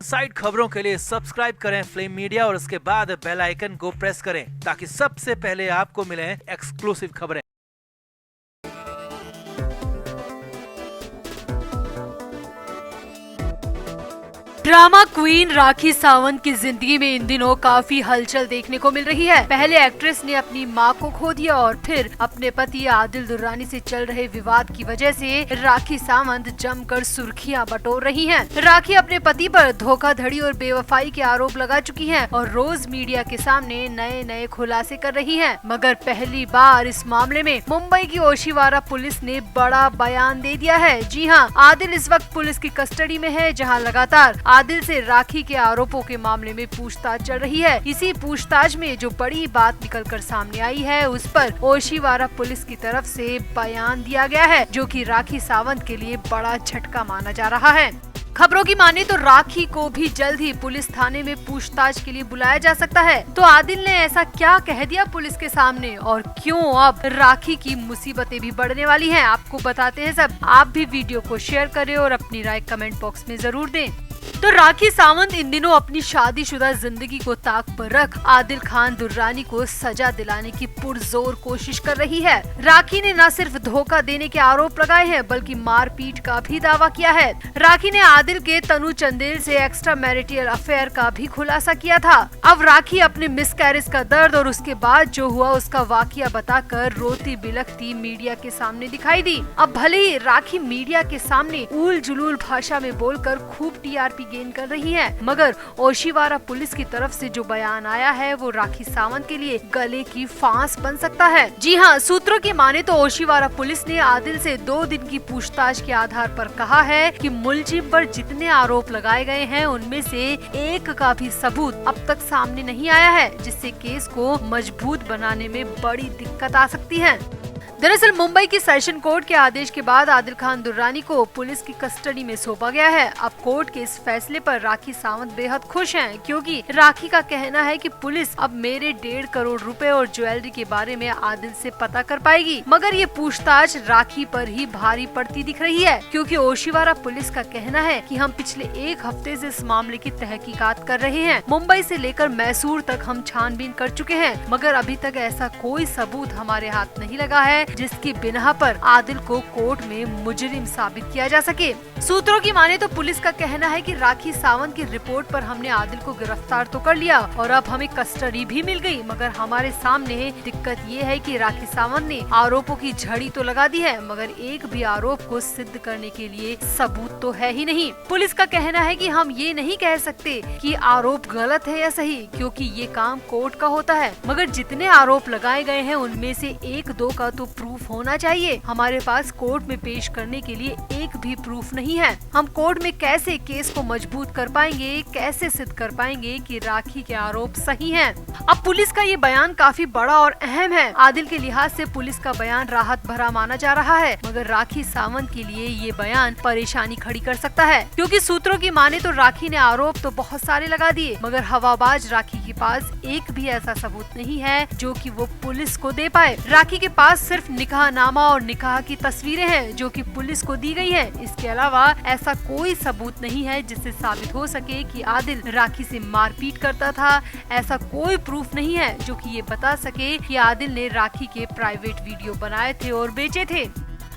Side खबरों के लिए सब्सक्राइब करें फ्लेम मीडिया और उसके बाद बेल आइकन को प्रेस करें ताकि सबसे पहले आपको मिले एक्सक्लूसिव खबरें। ड्रामा क्वीन राखी सावंत की जिंदगी में इन दिनों काफी हलचल देखने को मिल रही है। पहले एक्ट्रेस ने अपनी मां को खो दिया और फिर अपने पति आदिल दुर्रानी से चल रहे विवाद की वजह से राखी सावंत जमकर सुर्खियां बटोर रही हैं। राखी अपने पति पर धोखाधड़ी और बेवफाई के आरोप लगा चुकी हैं और रोज मीडिया के सामने नए नए खुलासे कर रही हैं। मगर पहली बार इस मामले में मुंबई की ओशिवारा पुलिस ने बड़ा बयान दे दिया है। जी हाँ, आदिल इस वक्त पुलिस की कस्टडी में है, जहाँ लगातार आदिल से राखी के आरोपों के मामले में पूछताछ चल रही है। इसी पूछताछ में जो बड़ी बात निकलकर सामने आई है, उस पर ओशिवारा पुलिस की तरफ से बयान दिया गया है, जो कि राखी सावंत के लिए बड़ा झटका माना जा रहा है। खबरों की माने तो राखी को भी जल्द ही पुलिस थाने में पूछताछ के लिए बुलाया जा सकता है। तो आदिल ने ऐसा क्या कह दिया पुलिस के सामने और क्यों अब राखी की मुसीबतें भी बढ़ने वाली हैं, आपको बताते हैं सब। आप भी वीडियो को शेयर करें और अपनी राय कमेंट बॉक्स में जरूर दें। तो राखी सावंत इन दिनों अपनी शादीशुदा जिंदगी को ताक पर रख आदिल खान दुर्रानी को सजा दिलाने की पुरजोर कोशिश कर रही है। राखी ने न सिर्फ धोखा देने के आरोप लगाए हैं, बल्कि मारपीट का भी दावा किया है। राखी ने आदिल के तनु चंदेल से एक्स्ट्रा मैरिटल अफेयर का भी खुलासा किया था। अब राखी अपने मिसकैरेज का दर्द और उसके बाद जो हुआ उसका वाकया बताकर रोती बिलखती मीडिया के सामने दिखाई दी। अब भले ही राखी मीडिया के सामने ऊल जुलूल भाषा में बोलकर खूब टीआरपी गेन कर रही है, मगर ओशिवारा पुलिस की तरफ से जो बयान आया है वो राखी सावंत के लिए गले की फांस बन सकता है। जी हाँ, सूत्रों की माने तो ओशिवारा पुलिस ने आदिल से 2 दिन की पूछताछ के आधार पर कहा है कि मुलजिम पर जितने आरोप लगाए गए हैं उनमें से एक का भी सबूत अब तक सामने नहीं आया है, जिससे केस को मजबूत बनाने में बड़ी दिक्कत आ सकती है। दरअसल मुंबई की सेशन कोर्ट के आदेश के बाद आदिल खान दुर्रानी को पुलिस की कस्टडी में सौंपा गया है। अब कोर्ट के इस फैसले पर राखी सावंत बेहद खुश हैं, क्योंकि राखी का कहना है कि पुलिस अब मेरे 1.5 करोड़ रुपए और ज्वेलरी के बारे में आदिल से पता कर पाएगी। मगर ये पूछताछ राखी पर ही भारी पड़ती दिख रही है, क्योंकि ओशिवारा पुलिस का कहना है कि हम पिछले 1 हफ्ते से इस मामले की तहकीकात कर रहे हैं। मुंबई से लेकर मैसूर तक हम छानबीन कर चुके हैं, मगर अभी तक ऐसा कोई सबूत हमारे हाथ नहीं लगा है जिसकी बिना पर आदिल को कोर्ट में मुजरिम साबित किया जा सके। सूत्रों की माने तो पुलिस का कहना है कि राखी सावंत की रिपोर्ट पर हमने आदिल को गिरफ्तार तो कर लिया और अब हमें कस्टडी भी मिल गई, मगर हमारे सामने दिक्कत ये है कि राखी सावंत ने आरोपों की झड़ी तो लगा दी है, मगर एक भी आरोप को सिद्ध करने के लिए सबूत तो है ही नहीं। पुलिस का कहना है कि हम ये नहीं कह सकते कि आरोप गलत है या सही, क्योंकि ये काम कोर्ट का होता है, मगर जितने आरोप लगाए गए हैं उनमें से 1-2 का तो प्रूफ होना चाहिए। हमारे पास कोर्ट में पेश करने के लिए एक भी प्रूफ नहीं है। हम कोर्ट में कैसे केस को मजबूत कर पाएंगे, कैसे सिद्ध कर पाएंगे कि राखी के आरोप सही हैं? अब पुलिस का ये बयान काफी बड़ा और अहम है। आदिल के लिहाज से पुलिस का बयान राहत भरा माना जा रहा है, मगर राखी सावंत के लिए ये बयान परेशानी खड़ी कर सकता है, क्योंकि सूत्रों की माने तो राखी ने आरोप तो बहुत सारे लगा दिए, मगर हवाबाज राखी के पास एक भी ऐसा सबूत नहीं है जो कि वो पुलिस को दे पाए। राखी के पास सिर्फ निकाहनामा और निकाह की तस्वीरें हैं जो कि पुलिस को दी गई है। इसके अलावा ऐसा कोई सबूत नहीं है जिससे साबित हो सके कि आदिल राखी से मारपीट करता था। ऐसा कोई प्रूफ नहीं है जो कि ये बता सके कि आदिल ने राखी के प्राइवेट वीडियो बनाए थे और बेचे थे।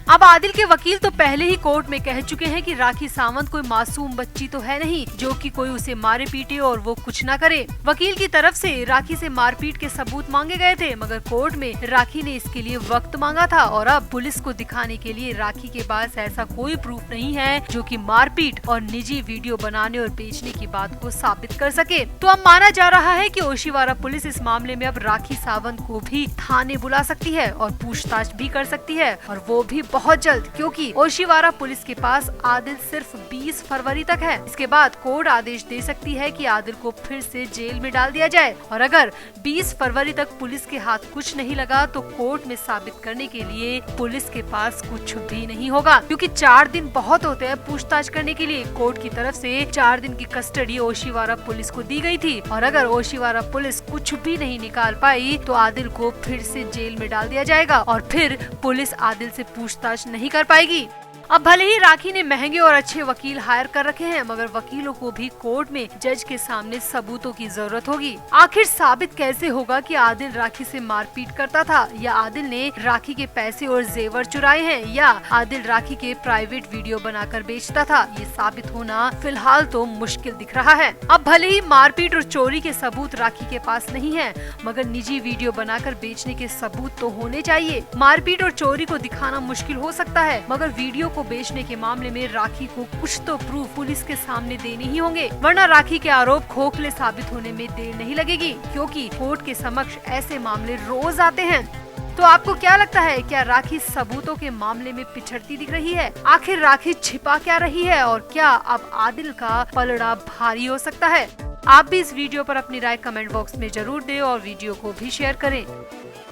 अब आदिल के वकील तो पहले ही कोर्ट में कह चुके हैं कि राखी सावंत कोई मासूम बच्ची तो है नहीं जो कि कोई उसे मारे पीटे और वो कुछ न करे। वकील की तरफ से राखी से मारपीट के सबूत मांगे गए थे, मगर कोर्ट में राखी ने इसके लिए वक्त मांगा था और अब पुलिस को दिखाने के लिए राखी के पास ऐसा कोई प्रूफ नहीं है जो कि मारपीट और निजी वीडियो बनाने और बेचने की बात को साबित कर सके। तो अब माना जा रहा है कि ओशिवारा पुलिस इस मामले में अब राखी सावंत को भी थाने बुला सकती है और पूछताछ भी कर सकती है, और वो भी बहुत जल्द, क्योंकि ओशिवारा पुलिस के पास आदिल सिर्फ 20 फरवरी तक है। इसके बाद कोर्ट आदेश दे सकती है कि आदिल को फिर से जेल में डाल दिया जाए, और अगर 20 फरवरी तक पुलिस के हाथ कुछ नहीं लगा तो कोर्ट में साबित करने के लिए पुलिस के पास कुछ भी नहीं होगा, क्योंकि 4 दिन बहुत होते हैं पूछताछ करने के लिए। कोर्ट की तरफ से 4 दिन की कस्टडी ओशिवारा पुलिस को दी गई थी, और अगर ओशिवारा पुलिस कुछ भी नहीं निकाल पाई तो आदिल को फिर से जेल में डाल दिया जाएगा और फिर पुलिस आदिल से पूछताछ नहीं कर पाएगी। अब भले ही राखी ने महंगे और अच्छे वकील हायर कर रखे हैं, मगर वकीलों को भी कोर्ट में जज के सामने सबूतों की जरूरत होगी। आखिर साबित कैसे होगा कि आदिल राखी से मारपीट करता था, या आदिल ने राखी के पैसे और जेवर चुराए हैं, या आदिल राखी के प्राइवेट वीडियो बनाकर बेचता था? ये साबित होना फिलहाल तो मुश्किल दिख रहा है। अब भले ही मारपीट और चोरी के सबूत राखी के पास नहीं है, मगर निजी वीडियो बनाकर बेचने के सबूत तो होने चाहिए। मारपीट और चोरी को दिखाना मुश्किल हो सकता है, मगर वीडियो को बेचने के मामले में राखी को कुछ तो प्रूफ पुलिस के सामने देने ही होंगे, वरना राखी के आरोप खोखले साबित होने में देर नहीं लगेगी, क्योंकि कोर्ट के समक्ष ऐसे मामले रोज आते हैं। तो आपको क्या लगता है, क्या राखी सबूतों के मामले में पिछड़ती दिख रही है? आखिर राखी छिपा क्या रही है, और क्या अब आदिल का पलड़ा भारी हो सकता है? आप भी इस वीडियो पर अपनी राय कमेंट बॉक्स में जरूर दें और वीडियो को भी शेयर करें।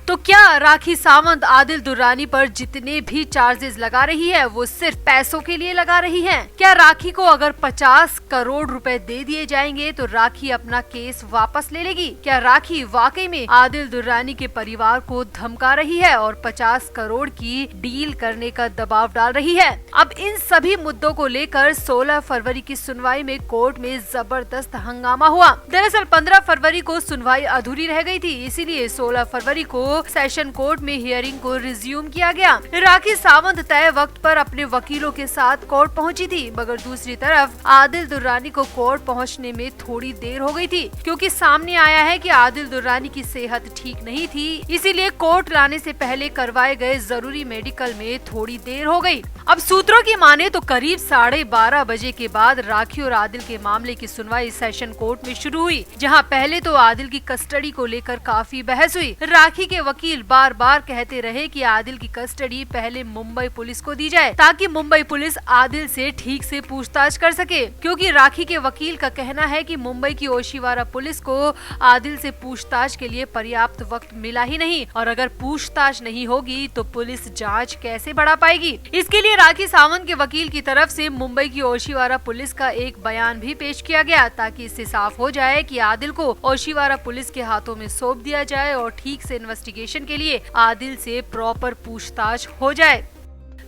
तो क्या राखी सावंत आदिल दुर्रानी पर जितने भी चार्जेस लगा रही है वो सिर्फ पैसों के लिए लगा रही है? क्या राखी को अगर 50 करोड़ रुपए दे दिए जाएंगे तो राखी अपना केस वापस ले लेगी? क्या राखी वाकई में आदिल दुर्रानी के परिवार को धमका रही है और 50 करोड़ की डील करने का दबाव डाल रही है? अब इन सभी मुद्दों को लेकर 16 फरवरी की सुनवाई में कोर्ट में जबरदस्त हंगामा हुआ। दरअसल 15 फरवरी को सुनवाई अधूरी रह गई थी, इसीलिए 16 फरवरी को सेशन कोर्ट में हियरिंग को रिज्यूम किया गया। राखी सावंत तय वक्त पर अपने वकीलों के साथ कोर्ट पहुंची थी, मगर दूसरी तरफ आदिल दुर्रानी को कोर्ट पहुंचने में थोड़ी देर हो गई थी, क्योंकि सामने आया है कि आदिल दुर्रानी की सेहत ठीक नहीं थी, इसीलिए कोर्ट लाने से पहले करवाए गए जरूरी मेडिकल में थोड़ी देर हो गई। अब सूत्रों की माने तो करीब 12:30 बजे के बाद राखी और आदिल के मामले की सुनवाई सेशन कोर्ट में शुरू हुई, जहां पहले तो आदिल की कस्टडी को लेकर काफी बहस हुई। राखी के वकील बार बार कहते रहे कि आदिल की कस्टडी पहले मुंबई पुलिस को दी जाए, ताकि मुंबई पुलिस आदिल से ठीक से पूछताछ कर सके, क्योंकि राखी के वकील का कहना है कि मुंबई की ओशिवारा पुलिस को आदिल से पूछताछ के लिए पर्याप्त वक्त मिला ही नहीं, और अगर पूछताछ नहीं होगी तो पुलिस जांच कैसे बढ़ा पाएगी। इसके लिए राखी सावंत के वकील की तरफ से मुंबई की ओशिवारा पुलिस का एक बयान भी पेश किया गया, ताकि इससे साफ हो जाए कि आदिल को ओशिवारा पुलिस के हाथों में सौंप दिया जाए और ठीक से इन्वेस्टिगेशन के लिए आदिल से प्रॉपर पूछताछ हो जाए।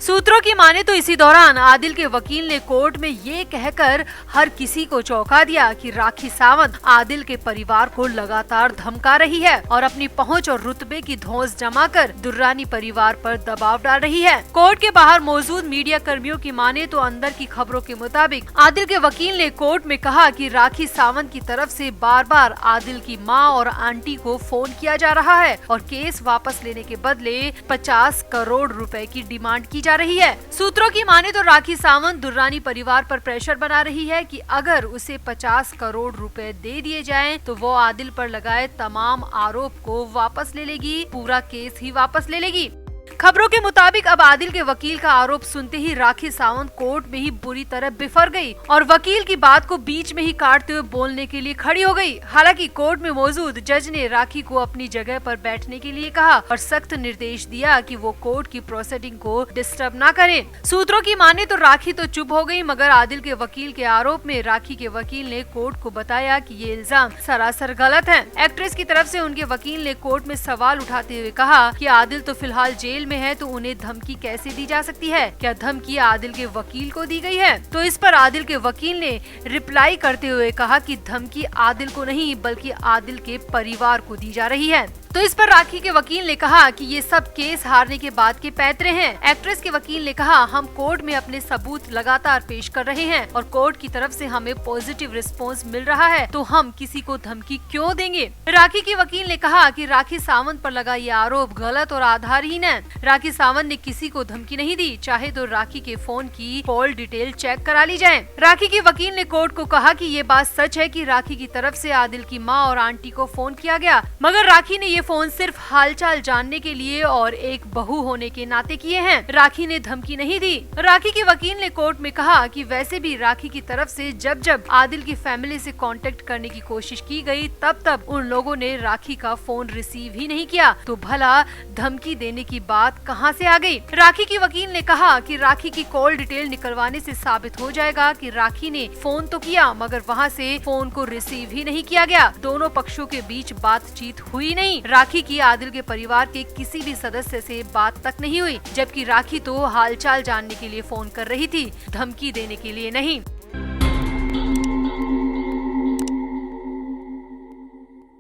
सूत्रों की माने तो इसी दौरान आदिल के वकील ने कोर्ट में ये कहकर हर किसी को चौंका दिया कि राखी सावंत आदिल के परिवार को लगातार धमका रही है और अपनी पहुंच और रुतबे की धौंस जमाकर दुर्रानी परिवार पर दबाव डाल रही है। कोर्ट के बाहर मौजूद मीडिया कर्मियों की माने तो अंदर की खबरों के मुताबिक आदिल के वकील ने कोर्ट में कहा कि राखी सावंत की तरफ से बार बार आदिल की माँ और आंटी को फोन किया जा रहा है और केस वापस लेने के बदले 50 करोड़ रुपए की डिमांड की जा रही है। सूत्रों की माने तो राखी सावंत दुर्रानी परिवार पर प्रेशर बना रही है कि अगर उसे 50 करोड़ रुपए दे दिए जाएं तो वो आदिल पर लगाए तमाम आरोप को वापस ले लेगी, पूरा केस ही वापस ले लेगी। खबरों के मुताबिक अब आदिल के वकील का आरोप सुनते ही राखी सावंत कोर्ट में ही बुरी तरह बिफर गई और वकील की बात को बीच में ही काटते हुए बोलने के लिए खड़ी हो गई। हालांकि कोर्ट में मौजूद जज ने राखी को अपनी जगह पर बैठने के लिए कहा और सख्त निर्देश दिया कि वो कोर्ट की प्रोसीडिंग को डिस्टर्ब न करें। सूत्रों की माने तो राखी तो चुप हो गई, मगर आदिल के वकील के आरोप में राखी के वकील ने कोर्ट को बताया कि ये इल्जाम सरासर गलत है। एक्ट्रेस की तरफ से उनके वकील ने कोर्ट में सवाल उठाते हुए कहा कि आदिल तो फिलहाल जेल में है, तो उन्हें धमकी कैसे दी जा सकती है? क्या धमकी आदिल के वकील को दी गई है? तो इस पर आदिल के वकील ने रिप्लाई करते हुए कहा कि धमकी आदिल को नहीं बल्कि आदिल के परिवार को दी जा रही है। तो इस पर राखी के वकील ने कहा कि ये सब केस हारने के बाद के पैतरे हैं। एक्ट्रेस के वकील ने कहा, हम कोर्ट में अपने सबूत लगातार पेश कर रहे हैं और कोर्ट की तरफ से हमें पॉजिटिव रिस्पांस मिल रहा है, तो हम किसी को धमकी क्यों देंगे? राखी के वकील ने कहा कि राखी सावंत पर लगा ये आरोप गलत और आधारहीन है। राखी सावंत ने किसी को धमकी नहीं दी, चाहे तो राखी के फोन की कॉल डिटेल चेक करा ली जाए। राखी के वकील ने कोर्ट को कहा कि ये बात सच है कि राखी की तरफ से आदिल की माँ और आंटी को फोन किया गया, मगर राखी ने ये फोन सिर्फ हालचाल जानने के लिए और एक बहू होने के नाते किए हैं। राखी ने धमकी नहीं दी। राखी के वकील ने कोर्ट में कहा कि वैसे भी राखी की तरफ से जब जब आदिल की फैमिली से कांटेक्ट करने की कोशिश की गई तब तब उन लोगों ने राखी का फोन रिसीव ही नहीं किया, तो भला धमकी देने की बात कहां से आ गई? राखी के वकील ने कहा कि राखी की कॉल डिटेल निकलवाने से साबित हो जाएगा कि राखी ने फोन तो किया मगर वहां से फोन को रिसीव ही नहीं किया गया। दोनों पक्षों के बीच बातचीत हुई नहीं। राखी की आदिल के परिवार के किसी भी सदस्य से बात तक नहीं हुई, जबकि राखी तो हालचाल जानने के लिए फोन कर रही थी, धमकी देने के लिए नहीं।